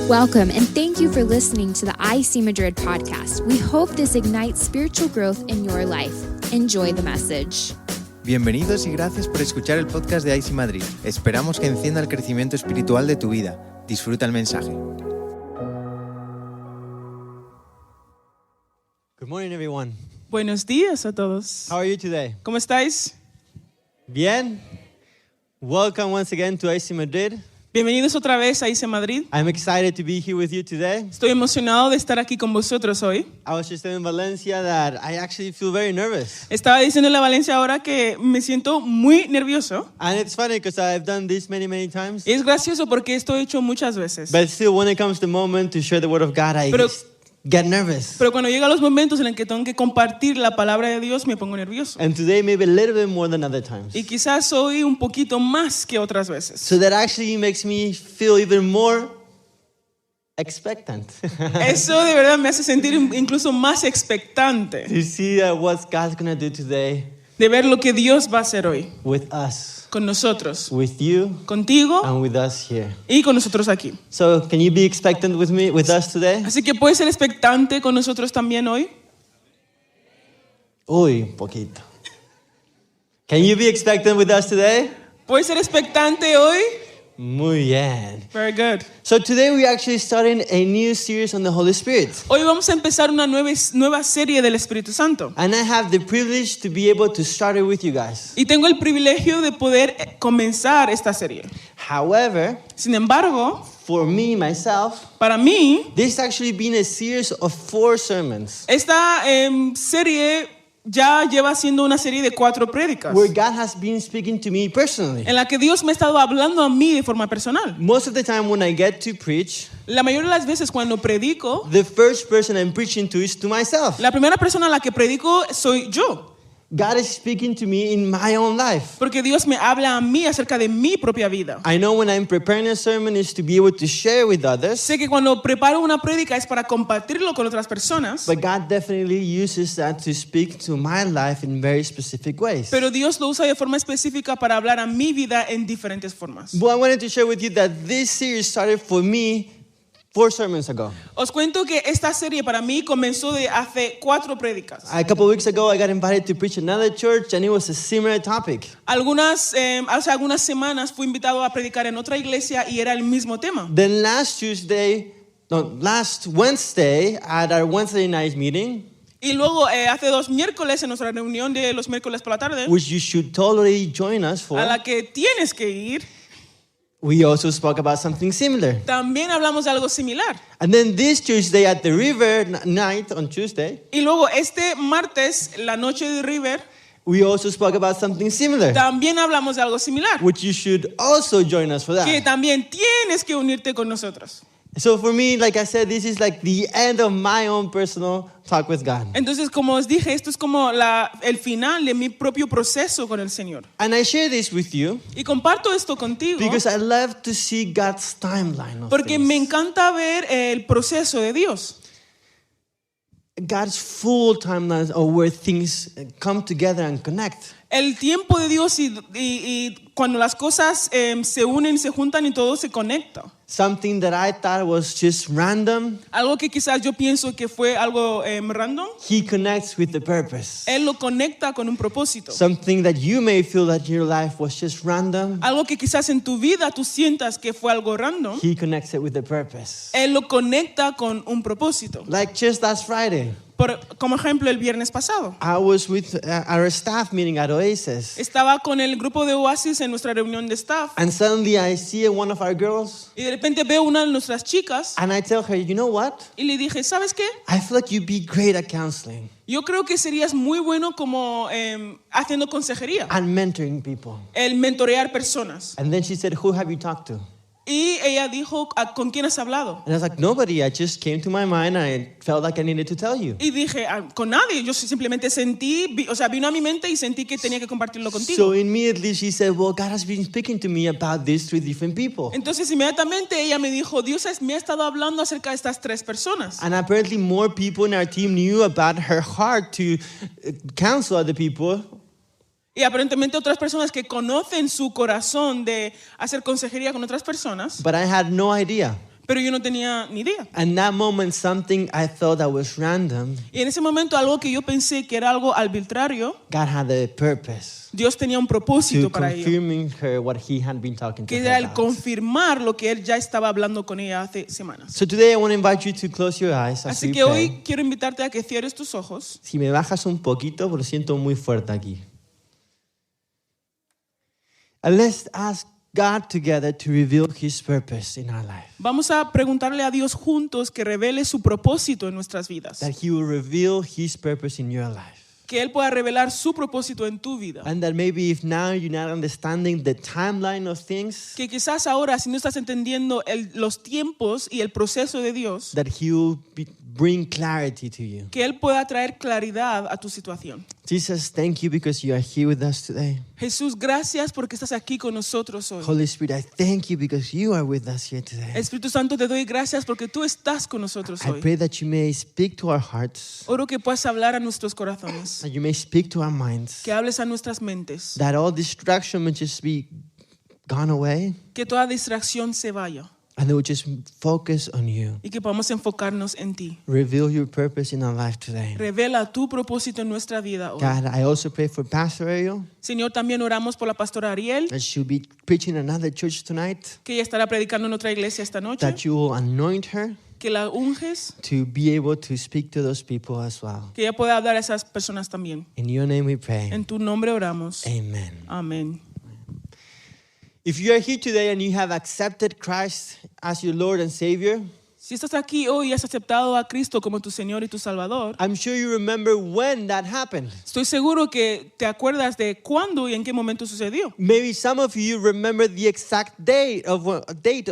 Welcome, and thank you for listening to the IC Madrid podcast. We hope this ignites spiritual growth in your life. Enjoy the message. Bienvenidos y gracias por escuchar el podcast de IC Madrid. Esperamos que encienda el crecimiento espiritual de tu vida. Disfruta el mensaje. Good morning, everyone. Buenos días a todos. How are you today? ¿Cómo estáis? Bien. Welcome once again to IC Madrid. Bienvenidos otra vez a IC Madrid. I'm excited to be here with you today. Estoy emocionado de estar aquí con vosotros hoy. I was just telling Valencia that I actually feel very nervous. Estaba diciéndole a Valencia ahora que me siento muy nervioso. And it's funny because I've done this many times. Y es gracioso porque esto he hecho muchas veces. But still, when it comes the moment to share the word of God, I get nervous. Pero cuando llegan los momentos en los que tengo que compartir la palabra de Dios, me pongo nervioso. And today maybe a little bit more than other times. Y quizás hoy un poquito más que otras veces. So that actually makes me feel even more expectant. Eso de verdad me hace sentir incluso más expectante To see what God's going to do today de ver lo que Dios va a hacer hoy with us, con nosotros, with you, contigo and with us here. y con nosotros aquí. So, can you be expectant with us today? Así que puedes ser expectante con nosotros también hoy. Uy, un poquito. Can you be expectant with us today? ¿Puedes ser expectante hoy? Muy bien. Very good. So today we're actually starting a new series on the Holy Spirit. Hoy vamos a empezar una nueva serie del Espíritu Santo. And I have the privilege to be able to start it with you guys. Y tengo el privilegio de poder comenzar esta serie. However, Sin embargo, for me, myself, para mí, this has actually been a series of 4 sermons esta serie ya lleva siendo una serie de 4 prédicas where God has been speaking to me personally. en la que Dios me ha estado hablando a mí de forma personal. Most of the time when I get to preach, La mayoría de las veces cuando predico, the first person I'm preaching to is to myself. la primera persona a la que predico soy yo. God is speaking to me in my own life. Porque Dios me habla a mí acerca de mi propia vida. I know when I'm preparing a sermon is to be able to share with others, Sé que cuando preparo una prédica es para compartirlo con otras personas, but God definitely uses that to speak to my life in very specific ways. pero Dios lo usa de forma específica para hablar a mi vida en diferentes formas. But I wanted to share with you that this series started for me 4 sermons ago. Os cuento que esta serie para mí comenzó de hace 4 prédicas. A couple of weeks ago, I got invited to preach another church, and it was a similar topic. Hace algunas semanas fui invitado a predicar en otra iglesia y era el mismo tema. Then last Wednesday, at our Wednesday night meeting, Y luego hace 2 miércoles en nuestra reunión de los miércoles por la tarde, which you should totally join us for, a la que tienes que ir, we also spoke about something similar. también hablamos de algo similar. And then this Tuesday at the River night on Tuesday, Y luego este martes, la noche de River, we also spoke about something similar, también hablamos de algo similar. which you should also join us for Que that. también tienes que unirte con nosotros. So for me, like I said, this is like the end of my own personal talk with God. Entonces, como os dije, esto es como el final de mi propio proceso con el Señor. And I share this with you Y comparto esto contigo because I love to see God's timeline of porque things. me encanta ver el proceso de Dios. God's full timeline of where things come together and connect. El tiempo de Dios y cuando las cosas se unen, se juntan y todo se conecta. Something that I thought was just random, Algo que quizás yo pienso que fue algo random, He connects with the purpose. Él lo conecta con un propósito. Something that you may feel that your life was just random, Algo que quizás en tu vida tú sientas que fue algo random, He connects it with the purpose. Él lo conecta con un propósito. Like just last Friday, Como ejemplo, el viernes pasado. I was with our staff meeting at Oasis. Estaba con el grupo de Oasis en nuestra reunión de staff. And suddenly I see one of our girls Y de repente veo una de nuestras chicas and I tell her, you know what? y le dije, ¿sabes qué? I feel like you'd be great at counseling Yo creo que serías muy bueno como haciendo consejería. and mentoring people. El mentorear personas. And then she said, who have you talked to? Y ella dijo, ¿con quién has hablado? And I was like, nobody. I just came to my mind and I felt like I needed to tell you. Y dije, con nadie. Yo simplemente vino a mi mente y sentí que tenía que compartirlo contigo. So immediately she said, well, God has been speaking to me about these 3 different people. Entonces inmediatamente ella me dijo, Dios me ha estado hablando acerca de estas 3 personas. And apparently more people in our team knew about her heart to counsel other people. Y aparentemente otras personas que conocen su corazón de hacer consejería con otras personas, But I had no idea. pero yo no tenía ni idea. And that moment, something I thought that was random, Y en ese momento algo que yo pensé que era algo arbitrario, God had a purpose Dios tenía un propósito to para ello, confirming her what He had been talking to que her era el about. confirmar lo que él ya estaba hablando con ella hace semanas. So today I want to invite you to close your eyes as Así we que pray. hoy quiero invitarte a que cierres tus ojos. Si me bajas un poquito, porque siento muy fuerte aquí. And let's ask God together to reveal His purpose in our life. Vamos a preguntarle a Dios juntos que revele su propósito en nuestras vidas. That He will reveal His purpose in your life. Que Él pueda revelar su propósito en tu vida. And that maybe if now you're not understanding the timeline of things, Que quizás ahora, si no estás entendiendo los tiempos y el proceso de Dios, that He will bring clarity to you. que Él pueda traer claridad a tu situación. Jesus, thank you because you are here with us today. Jesús, gracias porque estás aquí con nosotros hoy. Holy Spirit, I thank you because you are with us here today. Espíritu Santo, te doy gracias porque tú estás con nosotros I hoy. pray that you may speak to our hearts, Oro que puedas hablar a nuestros corazones, that you may speak to our minds, que hables a nuestras mentes, that all distraction may just be gone away, que toda distracción se vaya and that we just focus on you. y que podamos enfocarnos en ti. Reveal your purpose in our life today. Revela tu propósito en nuestra vida hoy. God, I also pray for Pastor Ariel, Señor, también oramos por la pastora Ariel, that she'll be preaching another church tonight, que ella estará predicando en otra iglesia esta noche, that you will anoint her que la unges, to be able to speak to those people as well. que ella pueda hablar a esas personas también. In your name we pray. En tu nombre oramos. Amen. Amén. If you are here today and you have accepted Christ as your Lord and Savior, Si estás aquí hoy y has aceptado a Cristo como tu Señor y tu Salvador, I'm sure you remember when that happened. estoy seguro que te acuerdas de cuándo y en qué momento sucedió. Maybe some of you remember the exact date of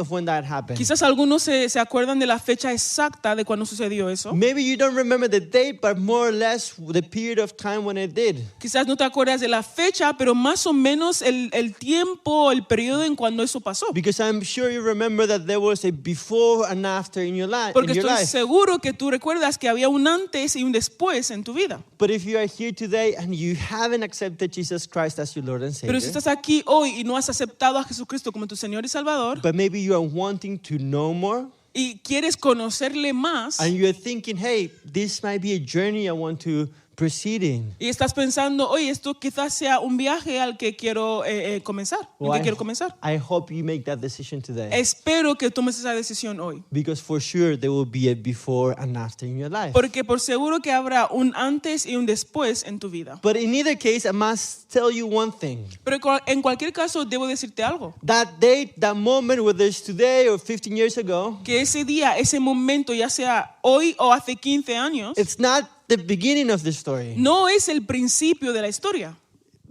when that happened. Quizás algunos se acuerdan de la fecha exacta de cuando sucedió eso. Maybe you don't remember the date, but more or less the period of time when it did. Quizás no te acuerdas de la fecha, pero más o menos el tiempo, el periodo en cuando eso pasó. Because I'm sure you remember that there was a before and after in your life. Porque estoy seguro que tú recuerdas que había un antes y un después en tu vida. But if you are here today and you haven't accepted Jesus Christ as your Lord and Savior, Pero si estás aquí hoy y no has aceptado a Jesucristo como tu Señor y Salvador, but maybe you are wanting to know more, y quieres conocerle más, and you're thinking, hey, this might be a journey I want to proceed in. y estás pensando, oye, esto quizás sea un viaje al que quiero comenzar, en que quiero comenzar. I hope you make that decision today. Espero que tomes esa decisión hoy, Because for sure there will be a before and after in your life. porque por seguro que habrá un antes y un después en tu vida. But in either case, I must tell you one thing. Pero en cualquier caso debo decirte algo, That date, that moment, whether it's today or 15 years ago, que ese día, ese momento, ya sea hoy o hace 15 años, it's not the beginning of the story. no es el principio de la historia.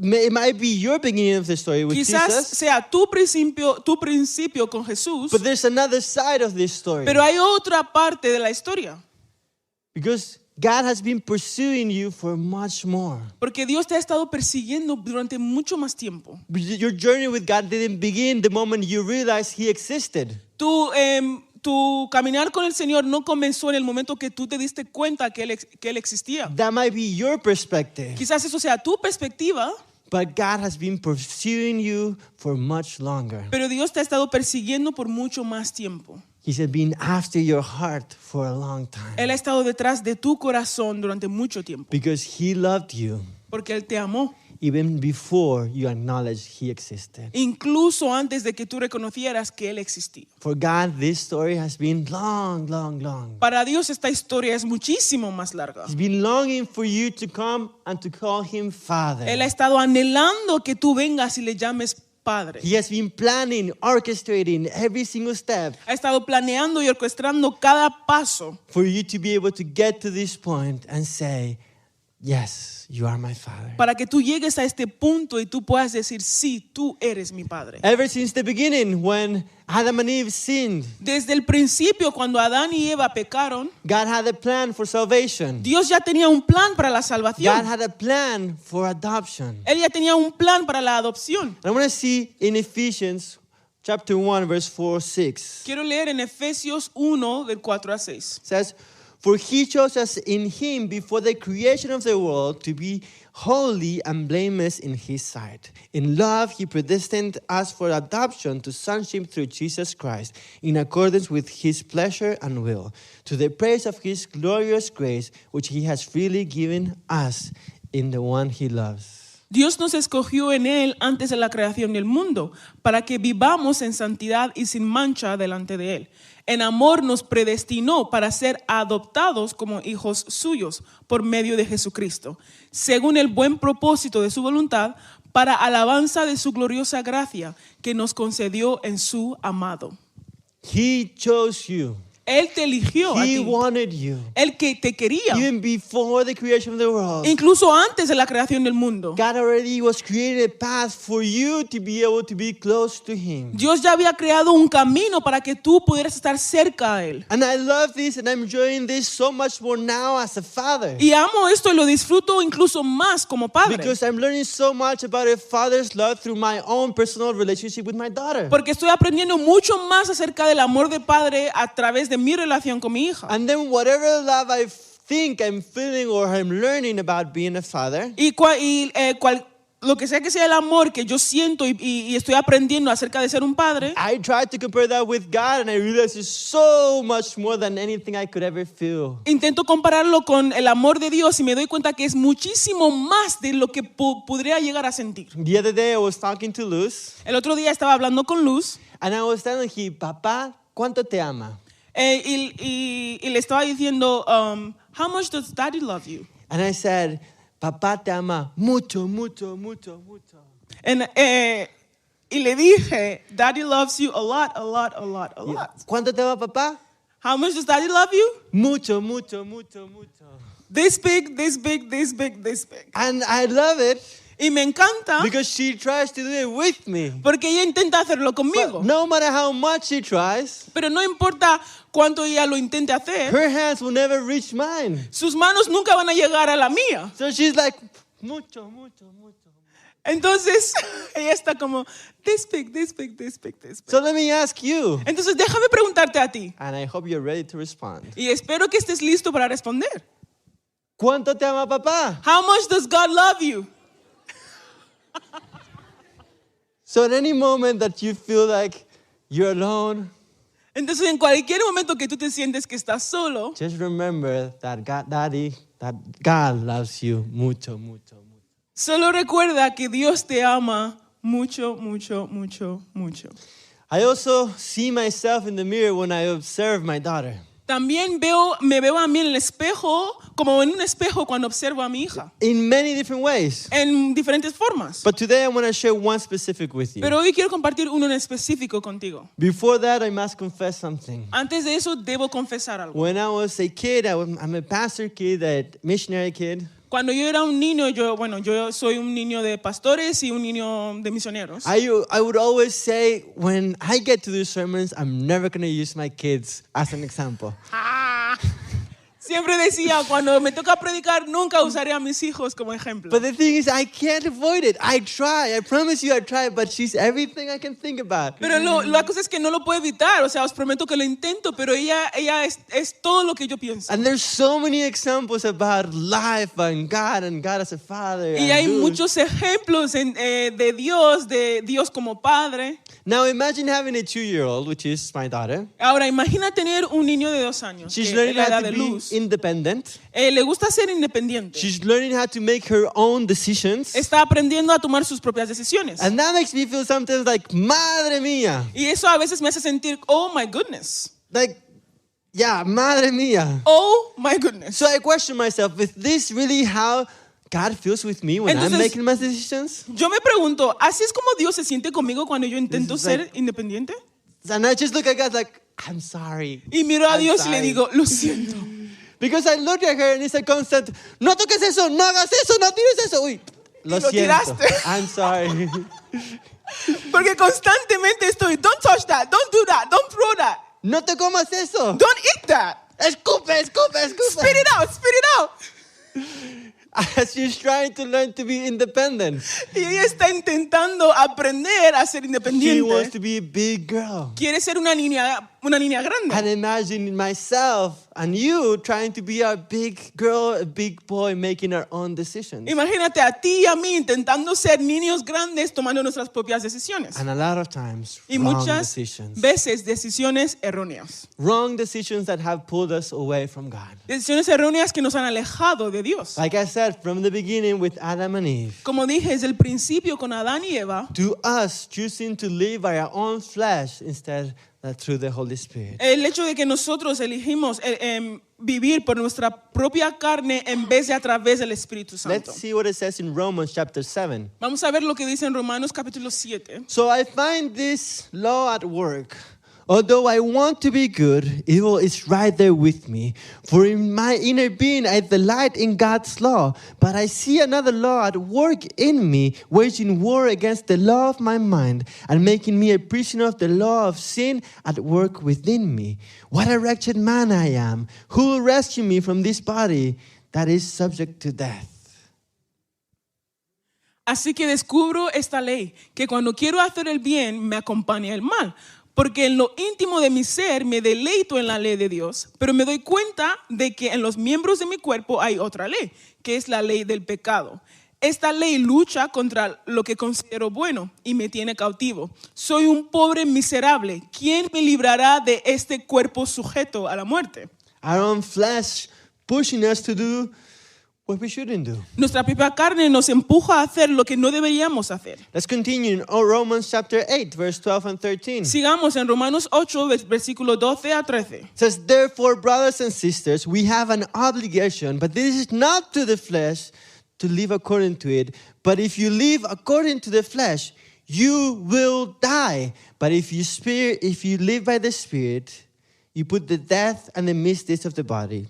It might be your beginning of the story with Quizás Jesus, sea tu principio con Jesús, but there's another side of this story. pero hay otra parte de la historia. Because God has been pursuing you for much more. Porque Dios te ha estado persiguiendo durante mucho más tiempo. Your journey with God didn't begin the moment you realized He existed. Tu caminar con el Señor no comenzó en el momento que tú te diste cuenta que Él existía. That might be your perspective. Quizás eso sea tu perspectiva, But God has been pursuing you for much longer. pero Dios te ha estado persiguiendo por mucho más tiempo. He's been after your heart for a long time. Él ha estado detrás de tu corazón durante mucho tiempo. Because He loved you Porque Él te amó. even before you acknowledged He existed. Incluso antes de que tú reconocieras que Él existía. For God, this story has been long, long, long. Para Dios esta historia es muchísimo más larga. He's been longing for you to come and to call Him Father. Él ha estado anhelando que tú vengas y le llames Padre. He has been planning, orchestrating every single step Ha estado planeando y orquestando cada paso for you to be able to get to this point and say, yes, you are my Father. para que tú llegues a este punto y tú puedas decir, sí, tú eres mi Padre. Ever since the beginning, when Adam and Eve sinned, Desde el principio, cuando Adán y Eva pecaron, God had a plan for salvation. Dios ya tenía un plan para la God salvación. had a plan for adoption. Él ya tenía un plan para la adopción. I want to see in Ephesians chapter 1, verse 4-6. Quiero leer en Efesios 1, del 4 a 6. It says, for He chose us in Him before the creation of the world to be holy and blameless in His sight. In love, He predestined us for adoption to sonship through Jesus Christ, in accordance with His pleasure and will, to the praise of His glorious grace, which He has freely given us in the one He loves. Dios nos escogió en Él antes de la creación del mundo, para que vivamos en santidad y sin mancha delante de Él. En amor nos predestinó para ser adoptados como hijos suyos por medio de Jesucristo, según el buen propósito de su voluntad, para alabanza de su gloriosa gracia que nos concedió en su amado. He chose you. Él te eligió a He ti. wanted you. Él que te quería. Even before the creation of the world. Incluso antes de la creación del mundo. God already was creating a path for you to be able to be close to Him. Dios ya había creado un camino para que tú pudieras estar cerca a Él. And I love this and I'm enjoying this so much more now as a father. Y amo esto y lo disfruto incluso más como padre. Because I'm learning so much about a father's love through my own personal relationship with my daughter. Porque estoy aprendiendo mucho más acerca del amor de padre a través de mi relación con mi hija. And then whatever love I think I'm feeling or I'm learning about being a father, Lo que sea el amor que yo siento y estoy aprendiendo acerca de ser un padre, I try to compare that with God and I realize it's so much more than anything I could ever feel. intento compararlo con el amor de Dios y me doy cuenta que es muchísimo más de lo que podría llegar a sentir. The other day I was talking to Luz El otro día estaba hablando con Luz and I was telling him, Papá, ¿cuánto te ama? y le estaba diciendo, how much does daddy love you? And I said, Papá te ama mucho, mucho, mucho, mucho. Y le dije, daddy loves you a lot, a lot, a lot, a lot. ¿Cuánto te ama papá? How much does daddy love you? Mucho, mucho, mucho, mucho. This big, this big, this big, this big. And I love it Y me encanta because she tries to do it with me. porque ella intenta hacerlo conmigo. But no matter how much she tries, Pero no importa cuánto ella lo intente hacer, her hands will never reach mine. sus manos nunca van a llegar a la mía. So she's like, mucho, mucho, mucho. Entonces, ella está como, this big, this big, this big, this big. So let me ask you, Entonces, déjame preguntarte a ti. and I hope you're ready to respond. Y espero que estés listo para responder. ¿Cuánto te ama papá? How much does God love you? So at any moment that you feel like you're alone, Entonces, en cualquier momento que tú te sientes que estás solo, just remember that God loves you mucho, mucho, mucho. solo recuerda que Dios te ama mucho, mucho, mucho, mucho. I also see myself in the mirror when I observe my daughter. También me veo a mí en el espejo, como en un espejo cuando observo a mi hija, In many different ways. en diferentes formas. But today I want to share one specific with you. Pero hoy quiero compartir uno en específico contigo. Before that, I must confess something. Antes de eso, debo confesar algo. When I was a kid, I'm a pastor kid, a missionary kid. Cuando yo era un niño, yo soy un niño de pastores y un niño de misioneros. I would always say, when I get to do sermons, I'm never going to use my kids as an example. Siempre decía, cuando me toca predicar, nunca usaré a mis hijos como ejemplo. But the thing is, I can't avoid it. I try. I promise you I try, but she's everything I can think about. Pero la cosa es que no lo puedo evitar. O sea, os prometo que lo intento, pero ella es todo lo que yo pienso. And there's so many examples about life and God as a father. Y and hay Luz. muchos ejemplos de Dios como padre. Now imagine having a 2-year-old, which is my daughter. Ahora, imagina tener un niño de 2 años, She's que es learning la how edad to de be Luz. independent. Le gusta ser independiente. She's learning how to make her own decisions. Está aprendiendo a tomar sus propias decisiones. And that makes me feel sometimes like, madre mía. Y eso a veces me hace sentir, oh my goodness. Like, yeah, madre mía. Oh my goodness. So I question myself, is this really how God feels with me when I'm Entonces, making my decisions? Yo me pregunto, ¿así es como Dios se siente conmigo cuando yo intento This is ser like- independiente? And I just look at God like, I'm sorry. Y miro a I'm Dios y le sorry. digo, lo siento. Because I look at her and it's a constant, no toques eso, no hagas eso, no tires eso. Uy, lo lo siento. tiraste. I'm sorry. Porque constantemente estoy, don't touch that, don't do that, don't throw that, No te comas eso. don't eat that. Escupe, escupe, escupe. Spit it out, spit it out. She's trying to learn to be independent. Y ella está intentando aprender a ser She wants independiente. to be a big girl. Quiere ser una niña una niña grande. And imagine myself and you trying to be a big girl, a big boy, making our own decisions. Imagínate a ti y a mí intentando ser niños grandes tomando nuestras propias decisiones. And a lot of times, Y wrong muchas decisions. veces decisiones erróneas. Wrong decisions that have pulled us away from God. Decisiones erróneas que nos han alejado de Dios. Like I said, from the beginning with Adam and Eve, Como dije desde el principio con Adán y Eva, to us choosing to live by our own flesh instead of through the Holy Spirit. el hecho de que nosotros elegimos vivir por nuestra propia carne en vez de a través del Espíritu Santo. Let's see what it says in Romans chapter 7. Vamos a ver lo que dice en Romanos capítulo 7. So I find this law at work. Although I want to be good, evil is right there with me. For in my inner being I delight in God's law. But I see another law at work in me, waging war against the law of my mind, and making me a prisoner of the law of sin at work within me. What a wretched man I am! Who will rescue me from this body that is subject to death? Así que descubro esta ley, que cuando quiero hacer el bien, me acompaña el mal. Porque en lo íntimo de mi ser me deleito en la ley de Dios, pero me doy cuenta de que en los miembros de mi cuerpo hay otra ley, que es la ley del pecado. Esta ley lucha contra lo que considero bueno y me tiene cautivo. Soy un pobre miserable. ¿Quién me librará de este cuerpo sujeto a la muerte? Our own flesh pushing us to do what we shouldn't do. Nuestra propia carne nos empuja a hacer lo que no deberíamos hacer. Let's continue in Romans chapter 8, verse 12 and 13. Sigamos en Romanos 8, versículo 12 a 13. It says, therefore, brothers and sisters, we have an obligation, but this is not to the flesh to live according to it. But if you live according to the flesh, you will die. But if you live by the Spirit, you put the death and the misdeeds of the body.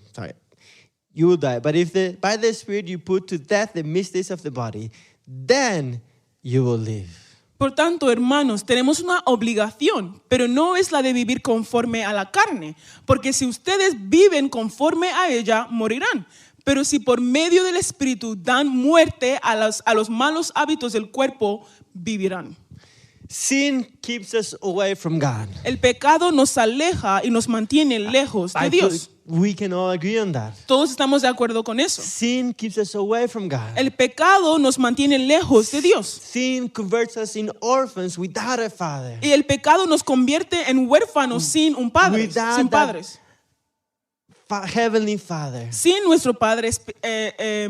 You will die. But if by the Spirit you put to death the misdeeds of the body, then you will live. Por tanto, hermanos, tenemos una obligación, pero no es la de vivir conforme a la carne, porque si ustedes viven conforme a ella, morirán. Pero si por medio del Espíritu dan muerte a los malos hábitos del cuerpo, vivirán. Sin keeps us away from God. El pecado nos aleja y nos mantiene lejos de I Dios. thought we can all agree on that. Todos estamos de acuerdo con eso. Sin keeps us away from God. El pecado nos mantiene lejos de Dios. Sin converts us in orphans without a father. Y el pecado nos convierte en huérfanos sin un padre, Without sin that- padres. Heavenly Father. Sin nuestro Padre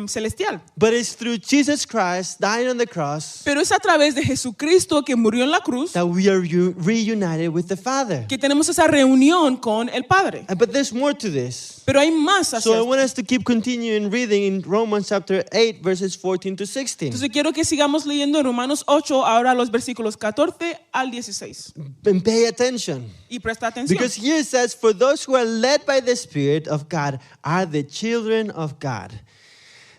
celestial. But it's through Jesus Christ dying on the cross Pero es a través de Jesucristo que murió en la cruz that we are reunited with the Father. que tenemos esa reunión con el Padre. But there's more to this. Pero hay más hacia So I esto. want us to keep continuing reading in Romans chapter 8, verses 14 to 16. Entonces quiero que sigamos leyendo en Romanos 8, ahora los versículos 14 al 16. And pay attention. Y presta atención. Because here it says, for those who are led by the Spirit of God are the children of God.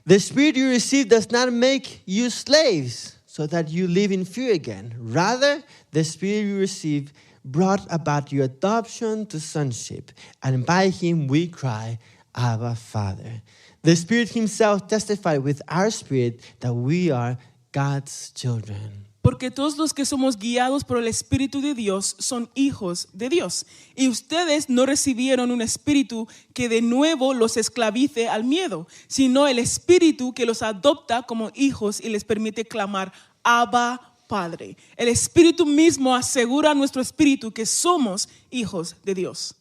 The Spirit you receive does not make you slaves so that you live in fear again. Rather, the Spirit you receive brought about your adoption to sonship, and by Him we cry, Abba, Father. The Spirit Himself testified with our spirit that we are God's children. Porque todos los que somos guiados por el Espíritu de Dios son hijos de Dios. Y ustedes no recibieron un espíritu que de nuevo los esclavice al miedo, sino el Espíritu que los adopta como hijos y les permite clamar, Abba, Padre. El Espíritu mismo asegura a nuestro espíritu que somos hijos de Dios.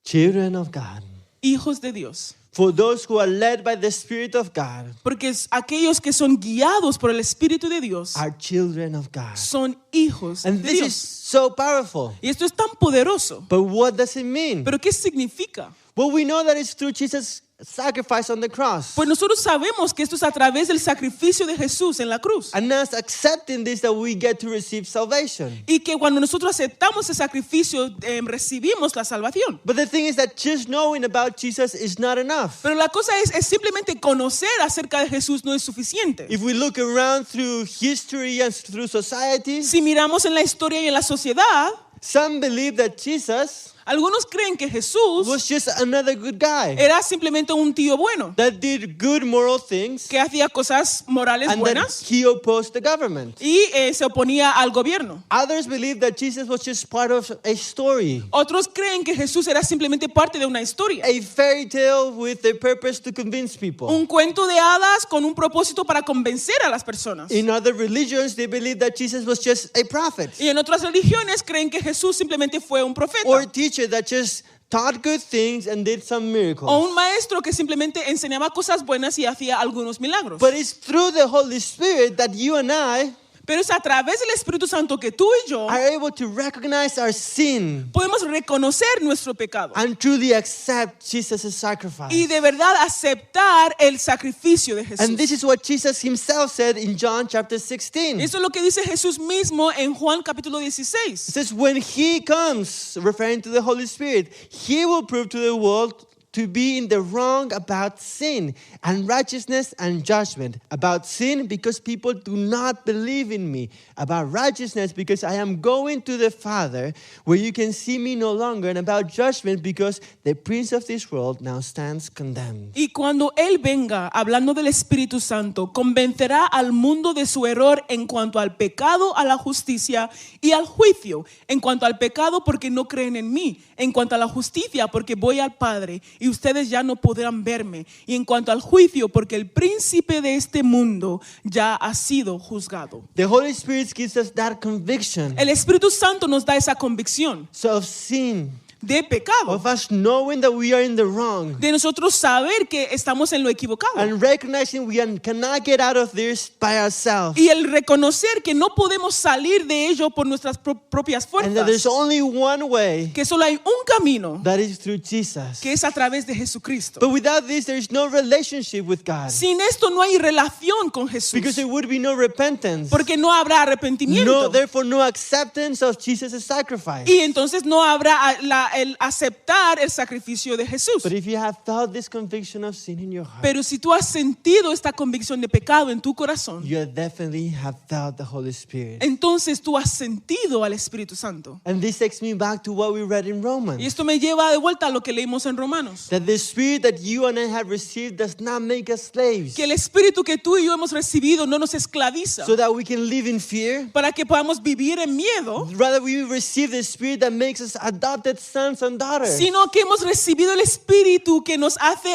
Children of God. Hijos de Dios. For those who are led by the Spirit of God Porque aquellos que son guiados por el Espíritu de Dios are children of God. son hijos And de this is Dios. so powerful. Y esto es tan poderoso. But what does it mean? ¿Pero qué significa? Well, we know that it's through Jesus' sacrifice on the cross. Pues nosotros sabemos que esto es a través del sacrificio de Jesús en la cruz. And us accepting this that we get to receive salvation. Y que cuando nosotros aceptamos ese sacrificio, recibimos la salvación. But the thing is that just knowing about Jesus is not enough. Pero la cosa es simplemente conocer acerca de Jesús no es suficiente. If we look around through history and through society, Si miramos en la historia y en la sociedad, some believe that Jesus Algunos creen que Jesús was just another good guy era simplemente un tío bueno, that did good moral things que hacía cosas morales and that buenas he opposed the government. y se oponía al gobierno. Others believe that Jesus was just part of a story, Otros creen que Jesús era simplemente parte de una historia, a fairy tale with the purpose to convince people. un cuento de hadas con un propósito para convencer a las personas. In other religions, they believe that Jesus was just a prophet Y en otras religiones creen que Jesús simplemente fue un profeta or a teacher that just taught good things and did some miracles. o un maestro que simplemente enseñaba cosas buenas y hacía algunos milagros. But it's through the Holy Spirit that you and I Pero es a través del Espíritu Santo que tú y yo are able to recognize our sin podemos reconocer nuestro pecado and truly accept Jesus' sacrifice. y de verdad aceptar el sacrificio de Jesús. And this is what Jesus himself said in John chapter 16. It Eso es lo que dice Jesús mismo en Juan capítulo 16. says, when he comes, referring to the Holy Spirit, he will prove to the world to be in the wrong about sin and righteousness and judgment. About sin, because people do not believe in me. About righteousness, because I am going to the Father, where you can see me no longer. And about judgment, because the prince of this world now stands condemned. Y cuando Él venga, hablando del Espíritu Santo, convencerá al mundo de su error en cuanto al pecado, a la justicia y al juicio. En cuanto al pecado, porque no creen en mí. En cuanto a la justicia, porque voy al Padre y ustedes ya no podrán verme. Y en cuanto al juicio, porque el príncipe de este mundo ya ha sido juzgado. The Holy Spirit gives us that conviction El Espíritu Santo nos da esa convicción of sin, de pecado, of us knowing that we are in the wrong, de nosotros saber que estamos en lo equivocado and recognizing we cannot get out of this by ourselves. y el reconocer que no podemos salir de ello por nuestras propias And that there's fuerzas, only one way, que solo hay un camino, that is through Jesus. que es a través de Jesucristo. But without this, there is no relationship with God. Sin esto no hay relación con Jesús, Because there would be no repentance. porque no habrá arrepentimiento Therefore, no acceptance of Jesus' sacrifice. y entonces no habrá el aceptar el sacrificio de Jesús. But if you have felt this conviction of sin in your heart, Pero si tú has sentido esta convicción de pecado en tu corazón, you definitely have felt the Holy Spirit. entonces tú has sentido al Espíritu Santo. And this takes me back to what we read in Y Romans. esto me lleva de vuelta a lo que leímos en Romanos. That the Spirit that you and I have received does not make us slaves. Que el Espíritu que tú y yo hemos recibido no nos esclaviza So that we can live in fear. para que podamos vivir en miedo, Rather, we receive the Spirit that makes us adopted sons and daughters. sino que hemos recibido el Espíritu que nos hace,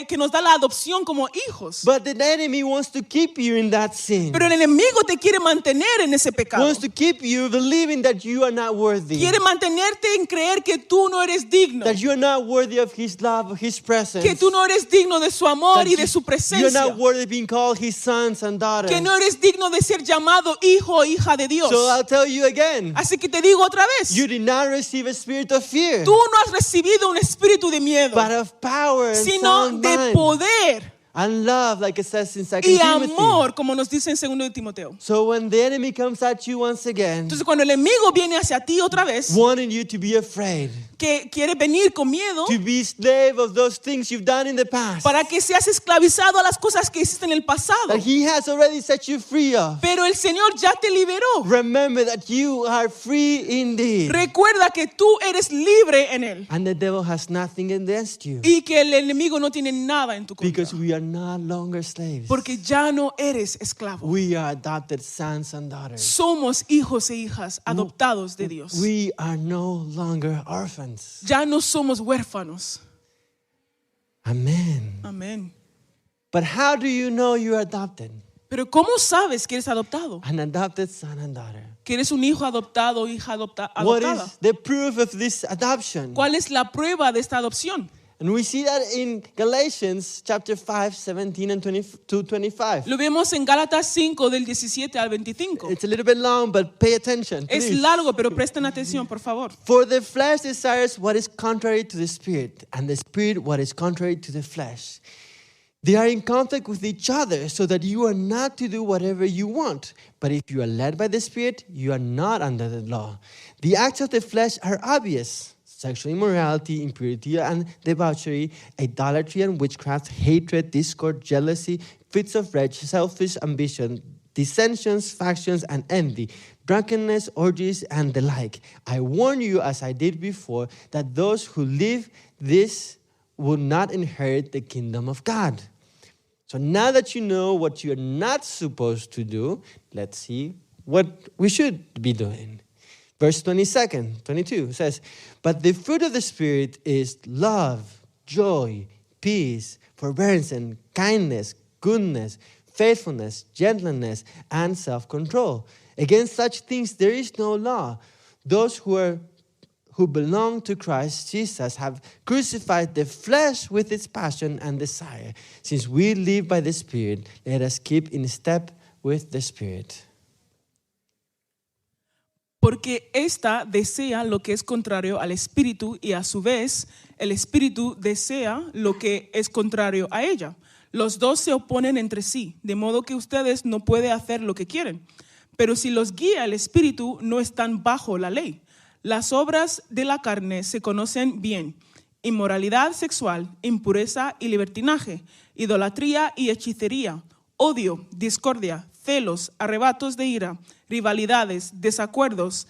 que nos da la adopción como hijos. But the enemy wants to keep you in that sin. Pero el enemigo te quiere mantener en ese pecado. Wants to keep you believing that you are not worthy. Quiere mantenerte en creer que tú no eres digno, That you are not worthy of His love, of His presence. que tú no eres digno de su amor That y de su you're presencia, not worthy of being called His sons and daughters. que no eres digno de ser llamado hijo o hija de Dios. So I'll tell you again. Así que te digo otra vez, You did not receive a spirit of fear, tú no has recibido un espíritu de miedo, but of power and sino sound de mind poder and love, like it says in 2 y Timothy. amor, como nos dice en 2 de Timoteo. So when the enemy comes at you once again, Entonces cuando el enemigo viene hacia ti otra vez, wanting you to be afraid, que quiere venir con miedo to be slave of those things you've done in the past, para que seas esclavizado a las cosas que hiciste en el pasado, that He has already set you free of. pero el Señor ya te liberó. Remember that you are free indeed. Recuerda que tú eres libre en Él And the devil has nothing against you. y que el enemigo no tiene nada en tu contra, Because we are no longer slaves. porque ya no eres esclavo. We are adopted sons and daughters. Somos hijos e hijas adoptados de Dios. We are no longer orphans. Ya no somos huérfanos. Amen. Amén. But how do you know you are adopted? Pero ¿cómo sabes que eres adoptado? An adopted son and daughter. Que eres un hijo adoptado o hija What adoptada. is the proof of this adoption? ¿Cuál es la prueba de esta adopción? And we see that in Galatians chapter 5, 17 and 25. Lo vemos en Gálatas 5 del 17 al 25. It's a little bit long, but pay attention. Es Please. largo, pero presten atención, por favor. For the flesh desires what is contrary to the spirit, and the spirit what is contrary to the flesh. They are in conflict with each other, so that you are not to do whatever you want. But if you are led by the Spirit, you are not under the law. The acts of the flesh are obvious: sexual immorality, impurity and debauchery, idolatry and witchcraft, hatred, discord, jealousy, fits of rage, selfish ambition, dissensions, factions, and envy, drunkenness, orgies, and the like. I warn you, as I did before, that those who live this will not inherit the kingdom of God. So now that you know what you're not supposed to do, let's see what we should be doing. Verse 22 says, but the fruit of the Spirit is love, joy, peace, forbearance, and kindness, goodness, faithfulness, gentleness, and self-control. Against such things there is no law. Those who belong to Christ Jesus have crucified the flesh with its passion and desire. Since we live by the Spirit, let us keep in step with the Spirit. Porque ésta desea lo que es contrario al Espíritu y a su vez el Espíritu desea lo que es contrario a ella. Los dos se oponen entre sí, de modo que ustedes no pueden hacer lo que quieren. Pero si los guía el Espíritu, no están bajo la ley. Las obras de la carne se conocen bien: inmoralidad sexual, impureza y libertinaje, idolatría y hechicería, odio, discordia, celos, arrebatos de ira, rivalidades, desacuerdos,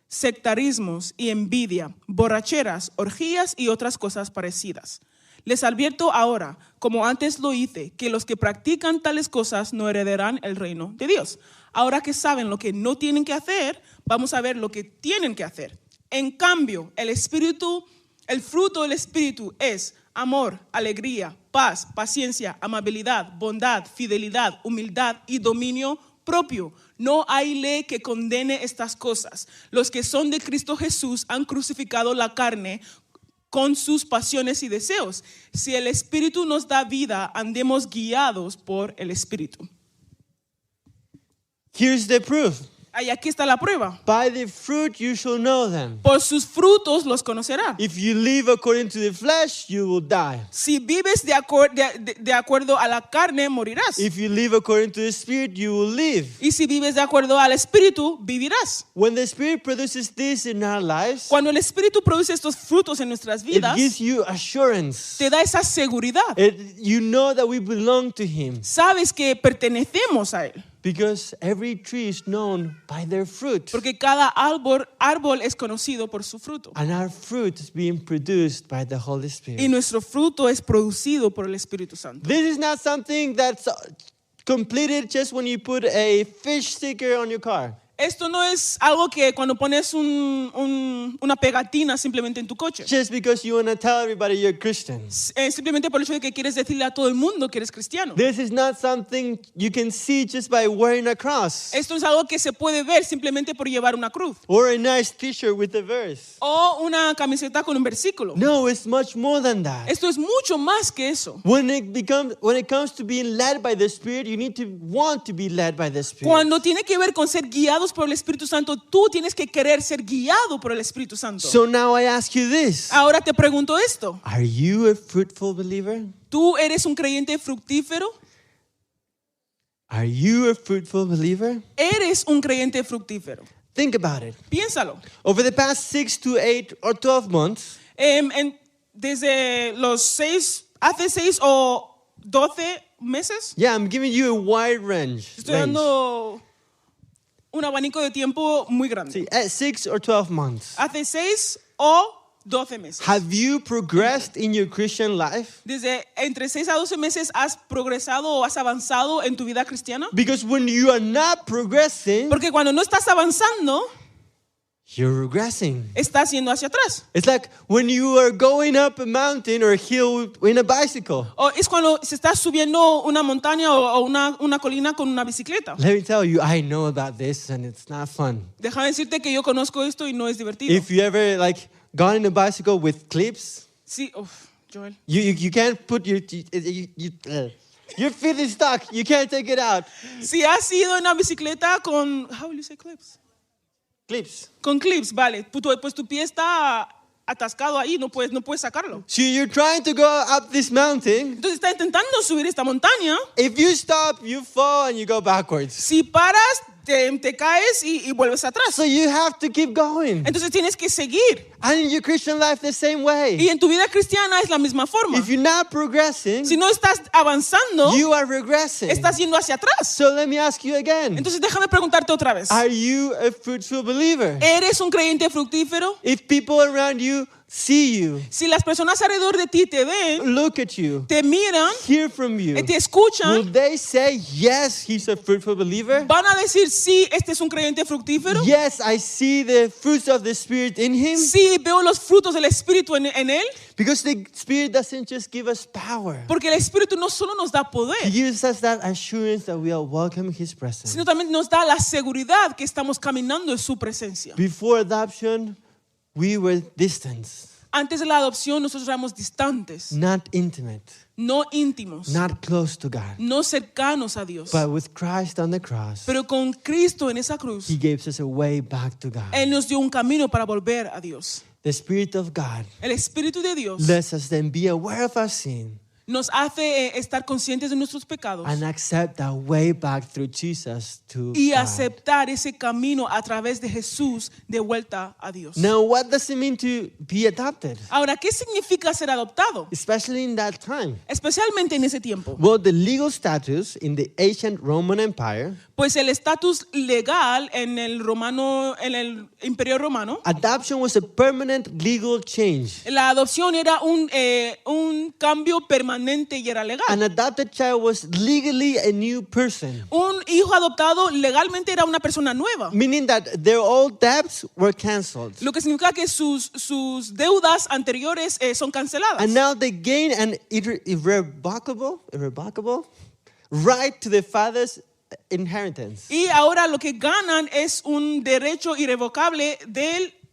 sectarismos y envidia, borracheras, orgías y otras cosas parecidas. Les advierto ahora, como antes lo hice, que los que practican tales cosas no heredarán el reino de Dios. Ahora que saben lo que no tienen que hacer, vamos a ver lo que tienen que hacer. En cambio, el fruto del Espíritu es amor, alegría, paz, paciencia, amabilidad, bondad, fidelidad, humildad y dominio propio. No hay ley que condene estas cosas. Los que son de Cristo Jesús han crucificado la carne con sus pasiones y deseos. Si el Espíritu nos da vida, andemos guiados por el Espíritu. Here's the proof. Y aquí está la prueba. By the fruit you shall know them. Por sus frutos los conocerá. If you live according to the flesh, you will die. Si vives de acuerdo a la carne, morirás. If you live according to the Spirit, you will live. Y si vives de acuerdo al Espíritu, vivirás. When the Spirit produces this in our lives, Cuando el Espíritu produce estos frutos en nuestras it vidas, gives you assurance. te da esa seguridad. You know that we belong to Him. Sabes que pertenecemos a Él. Because every tree is known by their fruit. Porque cada árbol es conocido por su fruto. And our fruit is being produced by the Holy Spirit. Y nuestro fruto es producido por el Espíritu Santo. This is not something that's completed just when you put a fish sticker on your car. Esto no es algo que cuando pones una pegatina simplemente en tu coche. Just because you want to tell everybody you're Christian. Simplemente por el hecho de que quieres decirle a todo el mundo que eres cristiano. This is not something you can see just by wearing a cross. Esto es algo que se puede ver simplemente por llevar una cruz. Or a nice t-shirt with a verse. O una camiseta con un versículo. No, it's much more than that. Esto es mucho más que eso. When it comes to being led by the Spirit, you need to want to be led by the Spirit. Cuando tiene que ver con ser guiados por el Espíritu Santo, tú tienes que querer ser guiado por el Espíritu Santo. So now I ask you this. Ahora te pregunto esto. Are you a fruitful believer? ¿Tú eres un creyente fructífero? Are you a fruitful believer? ¿Eres un creyente fructífero? Think about it. Piénsalo. Over the past 6 to 8 or 12 months, Desde hace 6 o 12 meses, yeah, I'm giving you a wide range. estoy dando un abanico de tiempo muy grande. See, at 6 or 12 months, Hace 6 o 12 meses. have you progressed in your Christian life? Desde entre 6 a 12 meses has progresado o has avanzado en tu vida cristiana. Because when you are not progressing, Porque cuando no estás avanzando, you're regressing. estás yendo hacia atrás. It's like when you are going up a mountain or a hill in a bicycle. O es cuando se está subiendo una montaña o una colina con una bicicleta. Let me tell you, I know about this and it's not fun. Déjame decirte que yo conozco esto y no es divertido. If you ever gone in a bicycle with clips, Sí, Joel. you can't put your feet is stuck. You can't take it out. Si has ido en una bicicleta con, how will you say clips? Clips. Con clips, vale. Pues tu pie está atascado ahí, no puedes sacarlo. So you're trying to go up this mountain. Entonces está intentando subir esta montaña. If you stop, you fall and you go backwards. Si paras, te caes y vuelves atrás. So you have to keep going. Entonces tienes que seguir. And in your Christian life the same way. Y en tu vida cristiana es la misma forma. If you're not progressing, Si no estás avanzando, you are regressing. estás yendo hacia atrás. So let me ask you again. Entonces déjame preguntarte otra vez. Are you a fruitful believer? ¿Eres un creyente fructífero? If people around you see you, Si las personas alrededor de ti te ven, look at you, te miran, hear from you, te will escuchan, they say, yes, he's a fruitful believer? van a decir, sí, este es un creyente fructífero. Yes, I see the fruits of the Spirit in him. Sí, veo los frutos del Espíritu en él. Because the Spirit doesn't just give us power. Porque el Espíritu no solo nos da He poder, gives us that assurance that we are welcome in his presence. sino también nos da la seguridad que estamos caminando en su presencia. Before adoption, we were distant, Antes de la adopción nosotros éramos distantes, not intimate, no íntimos, not close to God. no cercanos a Dios. But with Christ on the cross, Pero con Cristo en esa cruz, he gave us a way back to God. Él nos dio un camino para volver a Dios. The Spirit of God El Espíritu de Dios lets us then be aware of our sin nos hace estar conscientes de nuestros pecados and accept that way back through Jesus to y God. aceptar ese camino a través de Jesús de vuelta a Dios. Now, what does it mean to be adopted? Ahora, ¿qué significa ser adoptado? Especially in that time. Especialmente en ese tiempo. Well, the legal status in the ancient Roman Empire, Pues el estatus legal en el Imperio Romano, adoption was a permanent legal change. la adopción era un cambio permanente y era legal. An adopted child was legally a new person, Un hijo adoptado legalmente era una persona nueva. meaning that their old debts were canceled. Lo que significa que sus deudas anteriores son canceladas. And now they gain an irrevocable right to the father's inheritance. Y ahora lo que ganan es un derecho irrevocable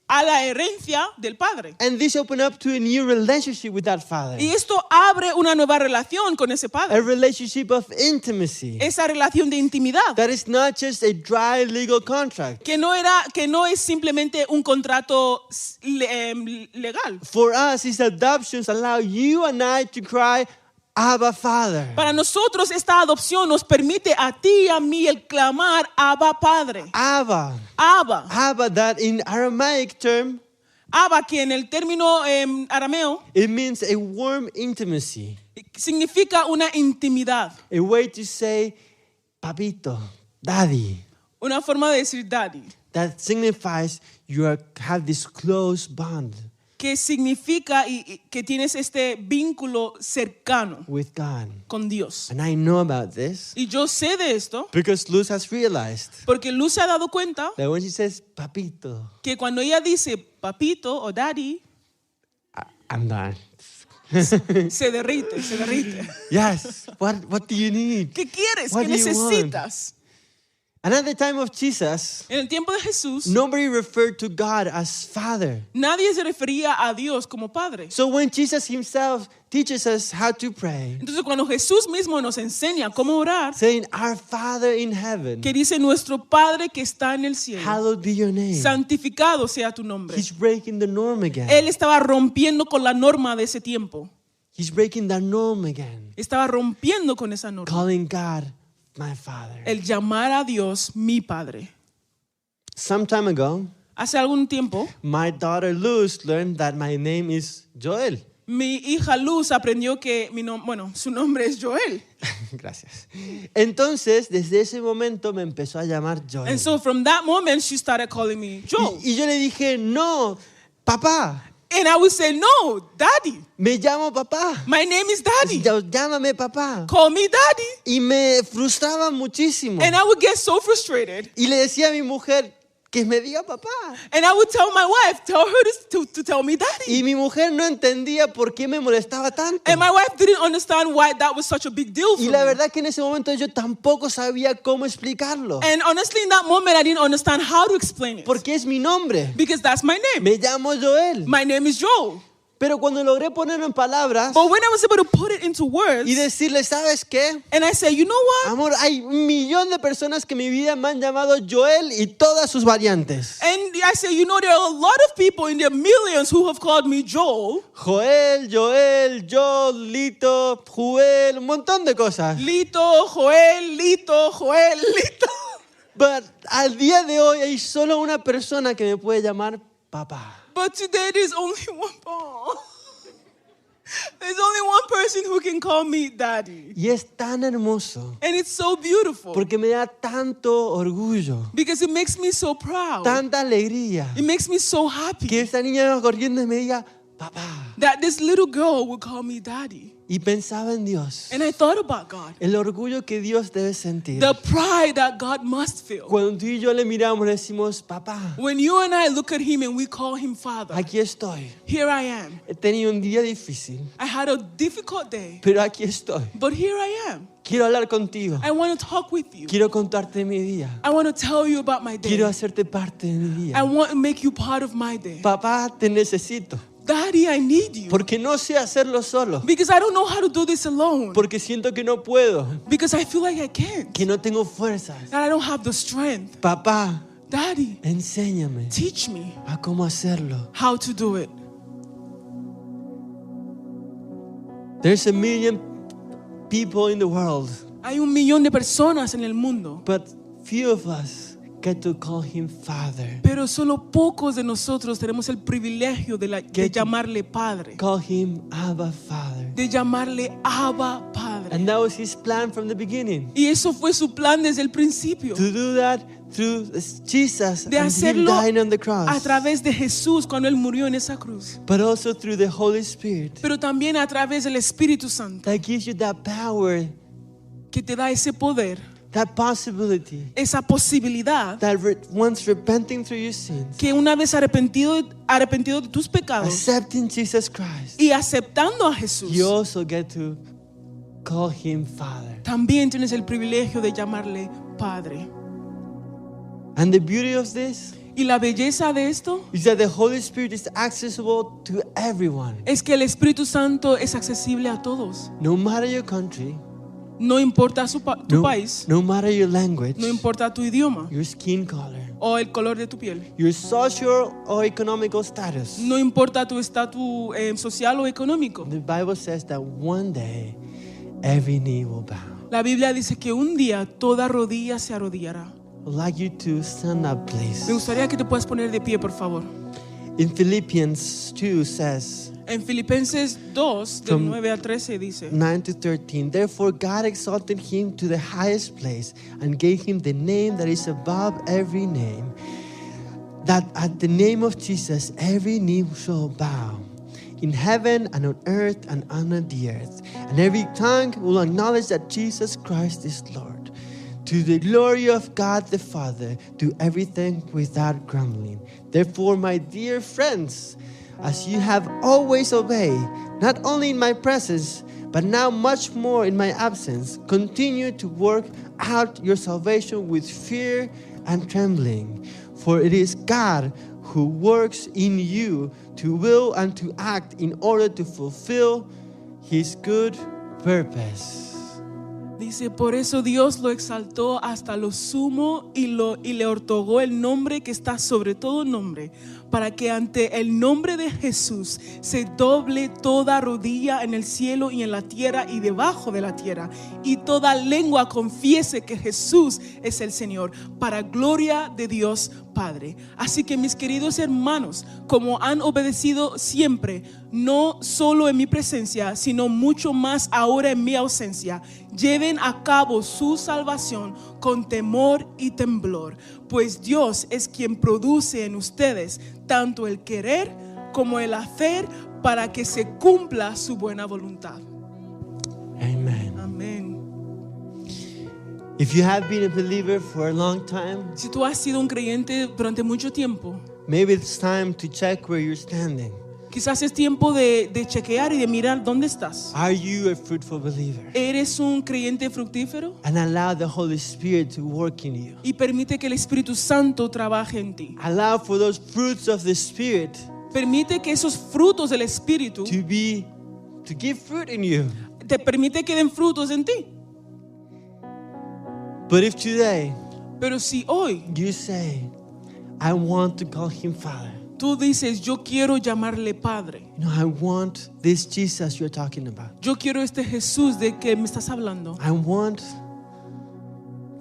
a la herencia del padre. And this opened up to a new relationship with that father. Y esto abre una nueva relación con ese A padre. relationship of intimacy. Esa relación de intimidad. That is not just a dry legal contract. Que no es simplemente un contrato legal. For us, these adoptions allow you and I to cry, Abba, Father. Para nosotros esta adopción nos permite a ti y a mí el clamar Abba Padre. Abba. Abba. Abba, that in Aramaic term, Abba, que en el término arameo it means a warm intimacy. significa una intimidad. A way to say, Papito, Daddy. Una forma de decir daddy. That signifies have this close bond Que significa y que tienes este vínculo cercano with God. con Dios. And I know about this Y yo sé de esto because Luz has realized porque Luz se ha dado cuenta that when she says, Papito, que cuando ella dice papito o daddy, I'm done. se derrite. Yes. What do you need? ¿Qué quieres? What ¿Qué do you necesitas? And at the time of Jesus, En el tiempo de Jesús, nobody referred to God as Father. nadie se refería a Dios como Padre. So when Jesus himself teaches us how to pray, Entonces cuando Jesús mismo nos enseña cómo orar, saying, Our Father in heaven, que dice nuestro Padre que está en el cielo, hallowed be your name. santificado sea tu nombre. He's breaking the norm again. Él estaba rompiendo con la norma de ese tiempo. He's breaking the norm again. Estaba rompiendo con esa norma. Calling God my Father. El llamar a Dios mi Padre. Some time ago, Hace algún tiempo, my daughter Luz learned that my name is Joel. mi hija Luz aprendió que su nombre es Joel. Gracias. Entonces, desde ese momento me empezó a llamar Joel. And so from that moment, she started calling me Joel. Y yo le dije, no, papá, And I would say, no, Daddy. me llamo papá. My name is Daddy. Llámame papá. Call me Daddy. Y me frustraba muchísimo. And I would get so frustrated. Y le decía a mi mujer que me diga papá. And I would tell my wife, tell her to tell me Daddy. Y mi mujer no entendía por qué me molestaba tanto. And my wife didn't understand why that was such a big deal for Y la me. verdad que en ese momento yo tampoco sabía cómo explicarlo. And honestly, in that moment, I didn't understand how to explain it. Porque es mi nombre. Because that's my name. Me llamo Joel. My name is Joel. Pero cuando logré ponerlo en palabras But when I was able to put it into words, y decirle, ¿sabes qué? and I say, you know what? Amor, hay 1,000,000 de personas que en mi vida me han llamado Joel y todas sus variantes. And I say, you know, there are a lot of people in their millions who have called me Joel. Joel, Lito, Joel, un montón de cosas. Lito, Joel, Lito. But al día de hoy hay solo una persona que me puede llamar papá. But today there's only one. There's only one person who can call me daddy. Y es tan hermoso And it's so beautiful. porque me da tanto orgullo, Because it makes me so proud. tanta alegría It makes me so happy que esta niña va corriendo y me diga papá. that this little girl would call me daddy. Y pensaba en Dios, And I thought about God. el orgullo que Dios debe sentir. The pride that God must feel. Cuando tú y yo le miramos, le decimos, papá, When you and I look at him and we call him Father. aquí estoy. Here I am. He tenido un día difícil, I had a difficult day, pero aquí estoy. but here I am. Quiero hablar contigo. I want to talk with you. Quiero contarte mi día. I want to tell you about my day. Quiero hacerte parte de mi I día. want to make you part of my day. Papá, te necesito. Daddy, I need you. Porque no sé hacerlo solo. Because I don't know how to do this alone. Porque siento que no puedo. Because I feel like I can't. Que no tengo fuerzas. That I don't have the strength. Papá, Daddy, enséñame teach me a cómo hacerlo. how to do it. There's a million people in the world, Hay 1 millón de personas en el mundo, but few of us get to call him Father. pero solo pocos de nosotros tenemos el privilegio de ¿Qué? llamarle Padre, Call him Abba Father. de llamarle Abba Padre. And that was his plan from the beginning. Y eso fue su plan desde el principio, To do that through Jesus de and him hacerlo dying on the a cross. través de Jesús cuando Él murió en esa cruz, But also through the Holy Spirit. pero también a través del Espíritu Santo, That gives you that power, que te da ese poder, that possibility. esa posibilidad, That once repenting through your sins, que una vez arrepentido de tus pecados accepting Jesus Christ, y aceptando a Jesús, you also get to call him Father. también tienes el privilegio de llamarle Padre. And the beauty of this Y la belleza de esto is that the Holy Spirit is accessible to everyone. es que el Espíritu Santo es accesible a todos. No matter your country, No importa tu país, no matter your language, no importa tu idioma your skin color, o el color de tu piel. your social or economical status. No importa tu estatus social o económico. The Bible says that one day every knee will bow. La Biblia dice que un día toda rodilla se arrodillará. I'd like you to stand up, Me please. gustaría que te puedas poner de pie, por favor. In Philippians 2 says, En Filipenses 2, del From 9 al 13 dice: 9 to 13, therefore God exalted him to the highest place and gave him the name that is above every name, that at the name of Jesus every knee shall bow, in heaven and on earth and under the earth, and every tongue will acknowledge that Jesus Christ is Lord. To the glory of God the Father, do everything without grumbling. Therefore, my dear friends, as you have always obeyed, not only in my presence, but now much more in my absence, continue to work out your salvation with fear and trembling. For it is God who works in you to will and to act in order to fulfill his good purpose. Dice, por eso Dios lo exaltó hasta lo sumo y le otorgó el nombre que está sobre todo nombre, para que ante el nombre de Jesús se doble toda rodilla en el cielo y en la tierra y debajo de la tierra, y toda lengua confiese que Jesús es el Señor, para gloria de Dios Padre. Así que, mis queridos hermanos, como han obedecido siempre, no solo en mi presencia, sino mucho más ahora en mi ausencia, lleven a cabo su salvación con temor y temblor, pues Dios es quien produce en ustedes tanto el querer como el hacer para que se cumpla su buena voluntad. Amen. Amén. If you have been a believer for a long time, Si tú has sido un creyente durante mucho tiempo, maybe it's time to check where you're standing. quizás es tiempo de chequear y de mirar dónde estás. Are you a fruitful believer? ¿Eres un creyente fructífero? And allow the Holy Spirit to work in you. Y permite que el Espíritu Santo trabaje en ti. Allow for those fruits of the Spirit Permite que esos frutos del Espíritu to give fruit in you. te permite que den frutos en ti. But if today Pero si hoy you say, I want to call him Father, tú dices, yo quiero llamarle Padre, I want this Jesus you're talking about. yo quiero este Jesús de que me estás hablando, I want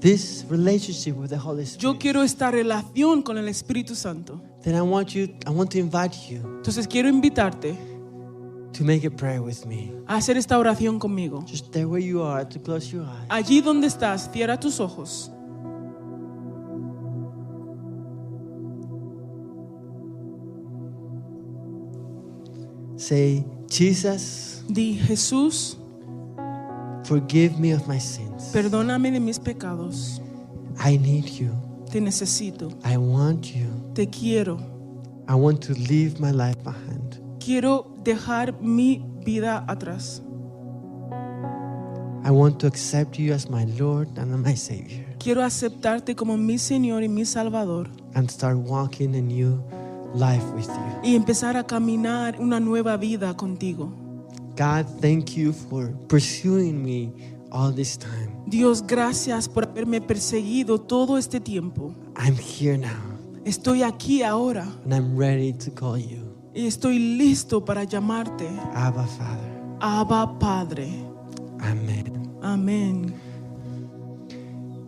this relationship with the Holy Yo Spirit, quiero esta relación con el Espíritu Santo. then I want to invite you Entonces quiero invitarte to make a prayer with me. a hacer esta oración conmigo. Just there where you are, to close your eyes. Allí donde estás, cierra tus ojos. Say, Jesus, Di, Jesús, forgive me of my sins. perdóname de mis pecados. I need you. Te necesito. I want you. Te quiero. I want to leave my life behind. Quiero dejar mi vida atrás. I want to accept you as my Lord and my Savior Quiero aceptarte como mi Señor y mi Salvador and start walking a new life with you. y empezar a caminar una nueva vida contigo. God, thank you for pursuing me all this time. Dios, gracias por haberme perseguido todo este tiempo. I'm here now Estoy aquí ahora and I'm ready to call you y estoy listo para llamarte Abba, Father. Abba Padre. Amen. Amén.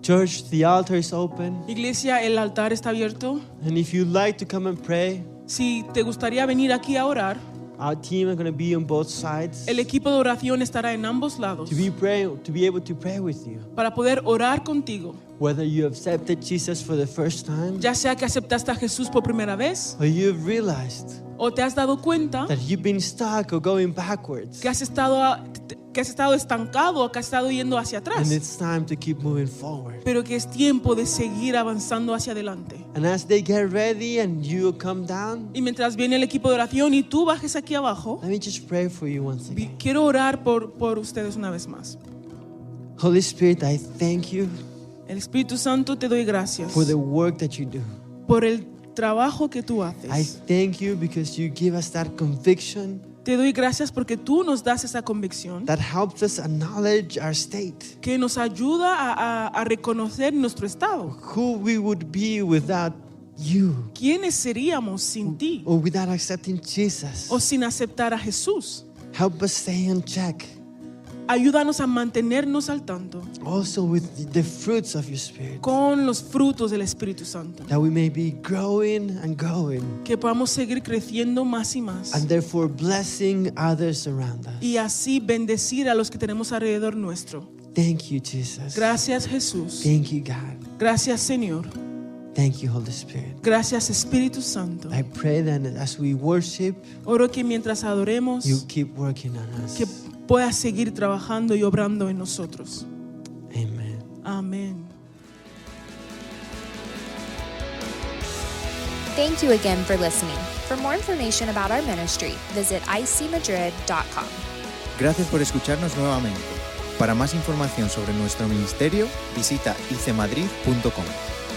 Church, the altar is open, Iglesia, el altar está abierto. and if you'd like to come and pray, Si te gustaría venir aquí a orar, our team are going to be on both sides el equipo de oración estará en ambos lados to be able to pray with you. para poder orar contigo. Whether you accepted Jesus for the first time Ya sea que aceptaste a Jesús por primera vez or you've realized o te has dado cuenta that you've been stuck or going backwards, que has estado estancado o que has estado yendo hacia and atrás, it's time to keep moving forward. pero que es tiempo de seguir avanzando hacia adelante. And as they get ready and you come down, Y mientras viene el equipo de oración y tú bajes aquí abajo, let me just pray for you once again. quiero orar por ustedes una vez más. Holy Spirit, I thank you El Espíritu Santo, te doy gracias for the work that you do. por el trabajo que tú I haces. thank you because you give us that conviction Te doy gracias porque tú nos das esa convicción that helps us acknowledge our state, que nos ayuda a reconocer nuestro estado. who we would be without you ¿Quiénes seríamos sin ti or without accepting Jesus. o sin aceptar a Jesús? Help us stay in check. Ayúdanos a mantenernos al tanto Also with the fruits of your Spirit, con los frutos del Espíritu Santo. that we may be growing and growing, Que podamos seguir creciendo más y más. and therefore blessing others around us. Y así bendecir a los que tenemos alrededor nuestro. Thank you, Jesus. Gracias, Jesús. Thank you, God. Gracias, Señor. Thank you, Holy Spirit. Gracias, Espíritu Santo. I pray that as we worship, Oro que mientras adoremos, you keep working on que us. puedas seguir trabajando y obrando en nosotros. Amen. Amén. Thank you again for listening. For more information about our ministry, visit icmadrid.com. Gracias por escucharnos nuevamente. Para más información sobre nuestro ministerio, visita icmadrid.com.